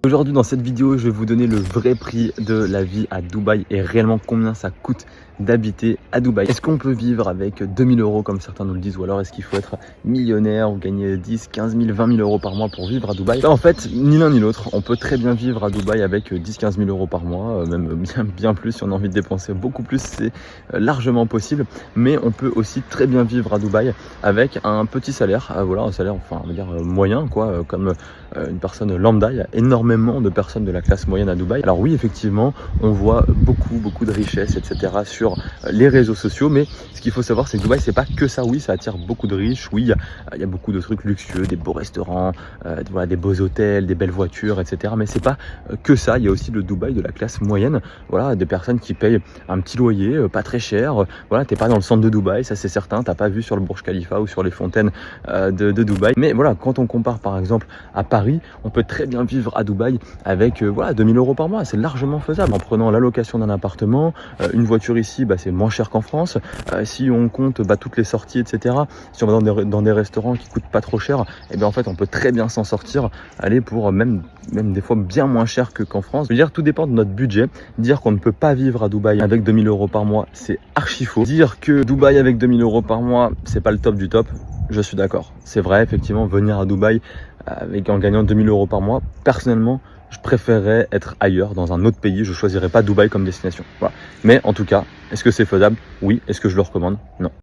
Aujourd'hui dans cette vidéo, je vais vous donner le vrai prix de la vie à Dubaï et réellement combien ça coûte d'habiter à Dubaï. Est-ce qu'on peut vivre avec 2000 euros comme certains nous le disent, ou alors est-ce qu'il faut être millionnaire ou gagner 10, 15 000, 20 000 euros par mois pour vivre à Dubaï? En fait, ni l'un ni l'autre. On peut très bien vivre à Dubaï avec 10, 15 000 euros par mois, même bien plus si on a envie de dépenser beaucoup plus, c'est largement possible. Mais on peut aussi très bien vivre à Dubaï avec un petit salaire, voilà, un salaire, enfin, on va dire moyen, quoi, comme une personne lambda. Il y a énormément de personnes de la classe moyenne à Dubaï. Alors oui, effectivement, on voit beaucoup de richesses, etc. sur les réseaux sociaux, mais ce qu'il faut savoir, c'est que Dubaï, c'est pas que ça. Oui, ça attire beaucoup de riches. Oui, il y a beaucoup de trucs luxueux, des beaux restaurants, voilà, des beaux hôtels, des belles voitures, etc. Mais c'est pas que ça. Il y a aussi le Dubaï de la classe moyenne. Voilà, des personnes qui payent un petit loyer, pas très cher. Voilà, t'es pas dans le centre de Dubaï, ça c'est certain. T'as pas vu sur le Burj Khalifa ou sur les fontaines de Dubaï. Mais voilà, quand on compare par exemple à Paris, on peut très bien vivre à Dubaï avec voilà, 2000 euros par mois. C'est largement faisable en prenant la location d'un appartement, une voiture ici, c'est moins cher qu'en France. Si on compte toutes les sorties, etc. Si on va dans des restaurants qui coûtent pas trop cher, et bien en fait on peut très bien s'en sortir, aller pour même des fois bien moins cher qu'en France. Je veux dire, tout dépend de notre budget. Dire qu'on ne peut pas vivre à Dubaï avec 2000 euros par mois, c'est archi faux. Dire que Dubaï avec 2000 euros par mois, c'est pas le top du top, je suis d'accord. C'est vrai, effectivement, venir à Dubaï en gagnant 2000 euros par mois, personnellement, je préférerais être ailleurs, dans un autre pays. Je choisirais pas Dubaï comme destination. Voilà. Mais en tout cas, est-ce que c'est faisable? Oui. Est-ce que je le recommande? Non.